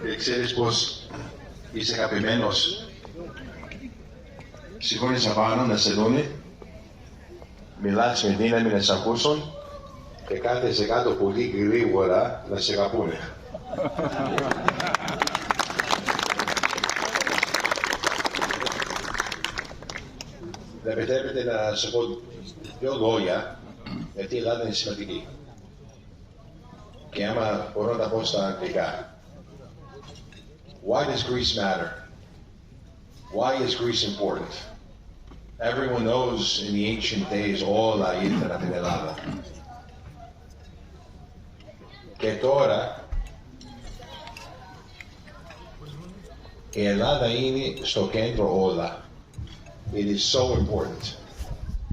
Και ξέρεις πως είσαι αγαπημένος. Σηκώνεις απάνω να σε δούνε, μιλάς με δύναμη να σε ακούσουν και κάθεσαι κάτω πολύ γρήγορα να σε αγαπούνε. Δεν επιτρέπετε να σου πω δύο λόγια, γιατί η Ελλάδα είναι σημαντική. Και άμα μπορώ να τα πω στα αγγλικά. Why does Greece matter? Why is Greece important? Everyone knows in the ancient days όλα ήρθαν από την Ελλάδα. Και τώρα η Ελλάδα είναι στο κέντρο όλα. It is so important.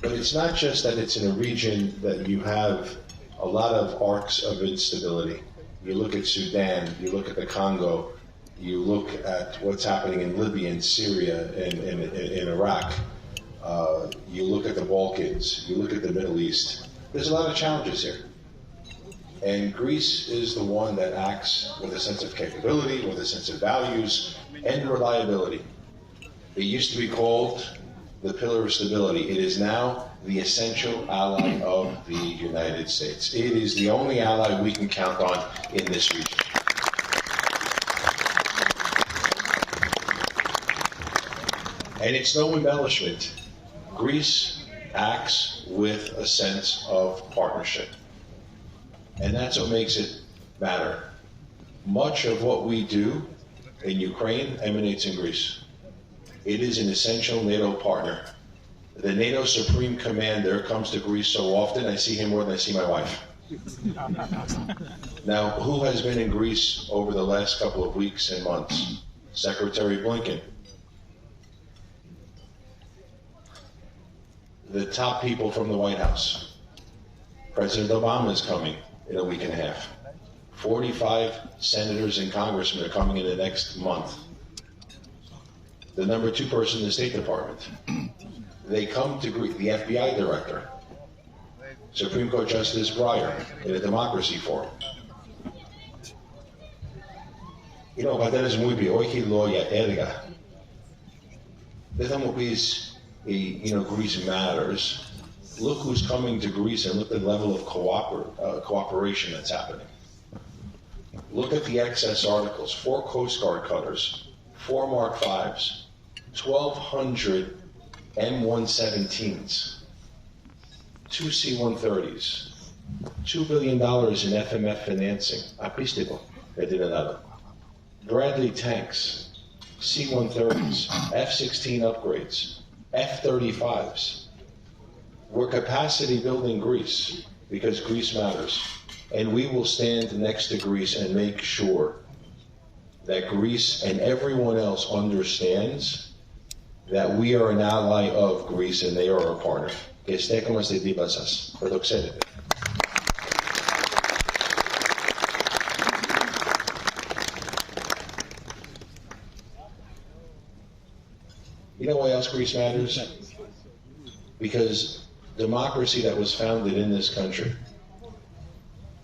But it's not just that it's in a region that you have a lot of arcs of instability. You look at Sudan, you look at the Congo, you look at what's happening in Libya and Syria and in Iraq. You look at the Balkans, you look at the Middle East. There's a lot of challenges here. And Greece is the one that acts with a sense of capability, with a sense of values, and reliability. It used to be called the pillar of stability. It is now the essential ally of the United States. It is the only ally we can count on in this region. And it's no embellishment. Greece acts with a sense of partnership. And that's what makes it matter. Much of what we do in Ukraine emanates in Greece. It is an essential NATO partner. The NATO Supreme Commander comes to Greece so often, I see him more than I see my wife. Now, who has been in Greece over the last couple of weeks and months? Secretary Blinken. The top people from the White House. President Obama is coming in a week and a half. 45 senators and congressmen are coming in the next month. The number 2 person in the State Department. They come to Greece, the FBI director, Supreme Court Justice Breyer, in a democracy forum. You know, ο πατέρας μου είπε, όχι λόγια, έργα. Δεν θα μου πεις, you know, Greece matters. Look who's coming to Greece and look at the level of cooperation that's happening. Look at the excess articles, 4 Coast Guard cutters, 4 Mark 5s, 1,200 M117s, 2 C-130s, $2 billion in FMF financing, απίστευτο για την Ελλάδα. Bradley tanks, C-130s, F-16 upgrades, F-35s. We're capacity building Greece because Greece matters. And we will stand next to Greece and make sure that Greece and everyone else understands that we are an ally of Greece and they are a partner. Και στέκομαστε δίπλα σας. Θα το ξέρετε. You know why else Greece matters? Because democracy that was founded in this country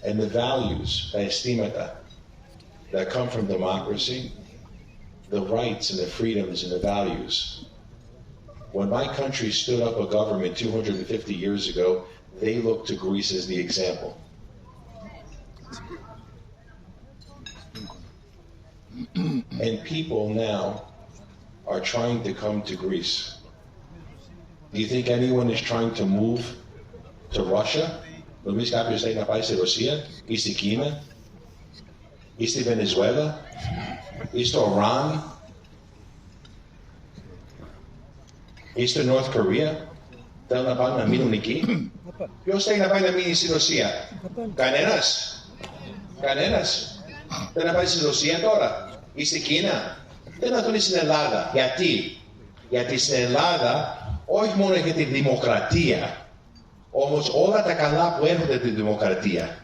and the values, τα αισθήματα that come from democracy, the rights and the freedoms and the values. When my country stood up a government 250 years ago, they looked to Greece as the example. And people now are trying to come to Greece. Do you think anyone is trying to move to Russia? Νομίζεις κάποιος θέλει να πάει στη Ρωσία ή στη Κίνα ή στη Βενεζουέλα ή στο Ιράν ή στο North Korea? Θέλουν να πάνε να μείνουν εκεί? Ποιος θέλει να πάει να μείνει στη Ρωσία? Κανένας? Κανένας? Θέλει να πάει στη Ρωσία τώρα ή στη Κίνα? Θέλουν να δουν στην Ελλάδα. Γιατί? Γιατί στην Ελλάδα όχι μόνο για τη δημοκρατία, όμως όλα τα καλά που έρχονται από τη δημοκρατία.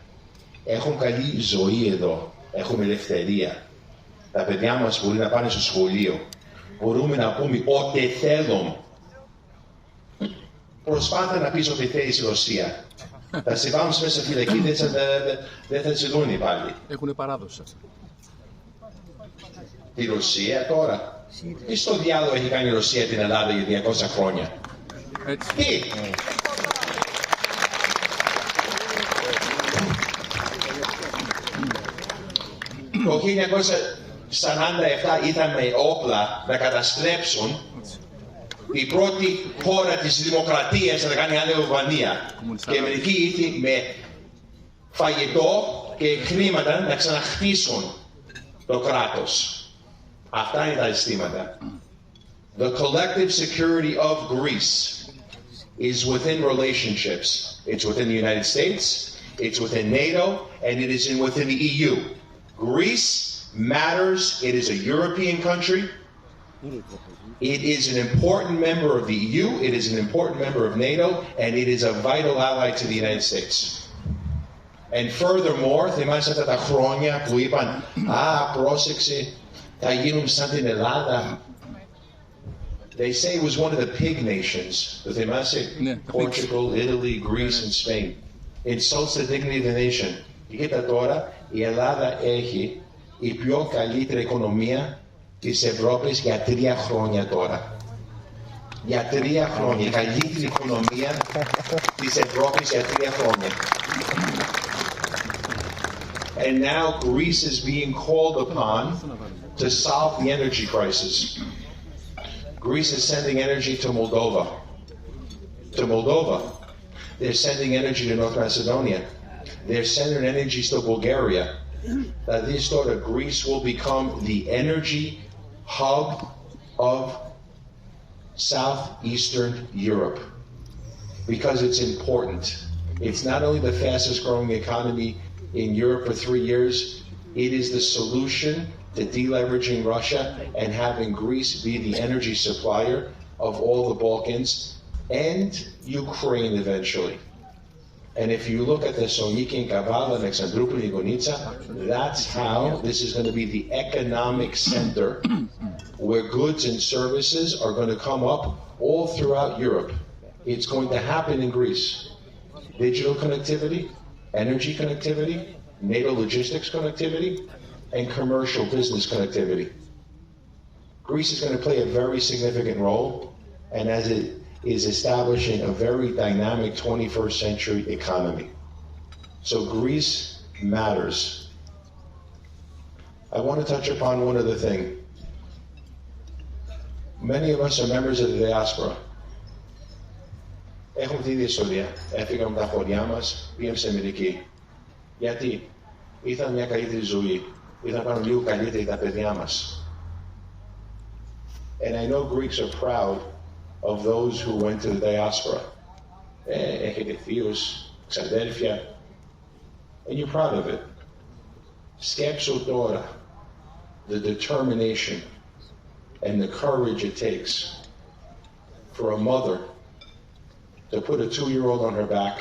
Έχουν καλή ζωή εδώ, έχουμε ελευθερία. Τα παιδιά μας μπορεί να πάνε στο σχολείο. Μπορούμε να πούμε ό,τι θέλουμε. Προσπάθα να πεις ό,τι θέλεις στη Ρωσία. Θα σε πάμε μέσα στη φυλακή, δεν θα σε δουν πάλι. Έχουν παράδοση αυτό. Τη Ρωσία τώρα. Τι στο διάλογο έχει κάνει η Ρωσία την Ελλάδα για 200 χρόνια. Έτσι. Τι. Το 1947 ήταν με όπλα να καταστρέψουν η πρώτη χώρα της δημοκρατίας να κάνει άλλη Αλβανία. Και η Αμερική ήρθε με φαγητό και χρήματα να ξαναχτίσουν το κράτος. Αυτά είναι τα αισθήματα. The collective security of Greece is within relationships. It's within the United States, it's within NATO, and it is within the EU. Greece matters. It is a European country. It is an important member of the EU, it is an important member of NATO, and it is a vital ally to the United States. And furthermore, θυμάσαι αυτά τα χρόνια που είπαν πρόσεξε, θα γίνουν σαν την Ελλάδα. They say it was one of the pig nations. Το θυμάσαι, Portugal, Italy, Greece and Spain. Insults the dignity of the nation. Και κοίτα τώρα, η Ελλάδα έχει η πιο καλύτερη οικονομία της Ευρώπης για 3 χρόνια τώρα. Για 3 χρόνια. Η καλύτερη οικονομία της Ευρώπης για 3 χρόνια. And now Greece is being called upon to solve the energy crisis. Greece is sending energy to Moldova. To Moldova. They're sending energy to North Macedonia. They're sending energy to Bulgaria. That this sort of Greece will become the energy hub of southeastern Europe because it's important. It's not only the fastest growing economy in Europe for 3 years, it is the solution to deleveraging Russia and having Greece be the energy supplier of all the Balkans and Ukraine eventually. And if you look at the Soniki and Kavala and Alexandroupoli and Gonitsa, that's how this is going to be the economic center where goods and services are going to come up all throughout Europe. It's going to happen in Greece. Digital connectivity, energy connectivity, NATO logistics connectivity, and commercial business connectivity. Greece is going to play a very significant role, and as it is establishing a very dynamic 21st century economy. So Greece matters. I want to touch upon one other thing. Many of us are members of the diaspora. Έχουμε την ίδια ιστορία. Έφυγαμε από τα χωριά μας, πήγαμε σε Αμερική. Γιατί? Ήρθαν μια καλύτερη ζωή. Ήρθαν να κάνουν λίγο καλύτερη τα παιδιά μας. And I know Greeks are proud of those who went to the diaspora. Έχετε θείους, ξαδέρφια, and you're proud of it. Σκέψου τώρα the determination and the courage it takes for a mother to put a 2-year-old on her back,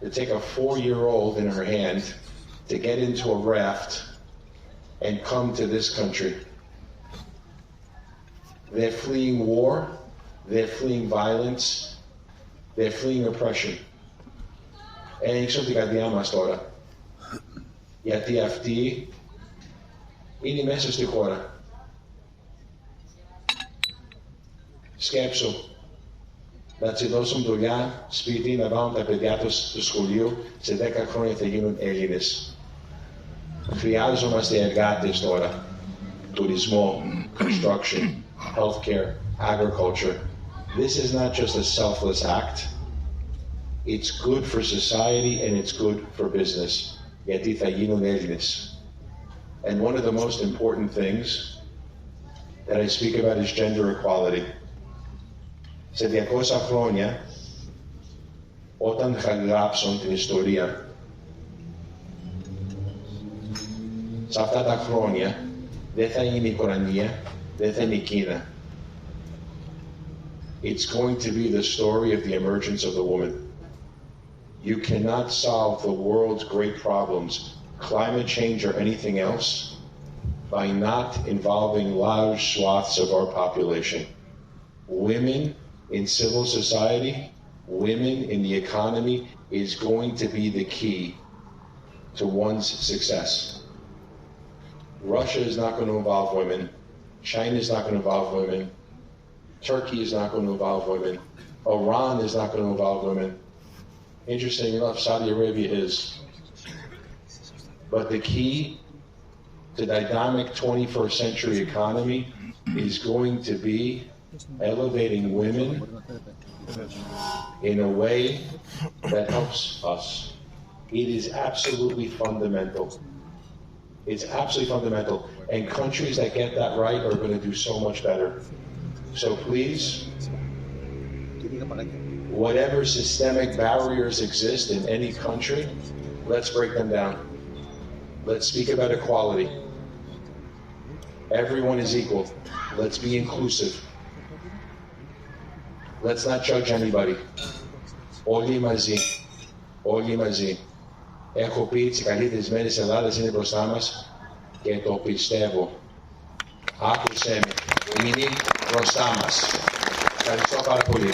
to take a 4-year-old in her hand, to get into a raft and come to this country. They're fleeing war, they're fleeing violence, they're fleeing oppression. Ανοίξω την καρδιά μας τώρα, γιατί αυτοί είναι μέσα στη χώρα. Σκέψου, να τους δώσουν δουλειά, σπίτι, να βάλουν τα παιδιά τους στο σχολείο, σε 10 χρόνια θα γίνουν Έλληνες. Χρειάζομαστε εργάτες τώρα, τουρισμό, construction, healthcare, agriculture. This is not just a selfless act. It's good for society and it's good for business. Γιατί θα γίνουν Έλληνες. And one of the most important things that I speak about is gender equality. Σε 200 χρόνια, όταν θα γράψουν την ιστορία, σε αυτά τα χρόνια, δεν θα είναι η Κορανία, δεν θα είναι η Κίνα. It's going to be the story of the emergence of the woman. You cannot solve the world's great problems, climate change or anything else, by not involving large swaths of our population. Women in civil society women in the economy is going to be the key to one's success. Russia is not going to involve women. China is not going to involve women. Turkey is not going to involve women. Iran is not going to involve women. Interesting enough, Saudi Arabia is. But the key to dynamic 21st century economy is going to be elevating women in a way that helps us. It is absolutely fundamental. It's absolutely fundamental. And countries that get that right are going to do so much better. So please, whatever systemic barriers exist in any country, let's break them down. Let's speak about equality. Everyone is equal. Let's be inclusive. Let's not judge anybody. Όλοι μαζί. Όλοι μαζί. Έχω πει τις καλύτερες μέρες της Ελλάδας είναι μπροστά μας και το πιστεύω. Άκουσέ με. Είναι μπροστά μας. Ευχαριστώ πάρα πολύ.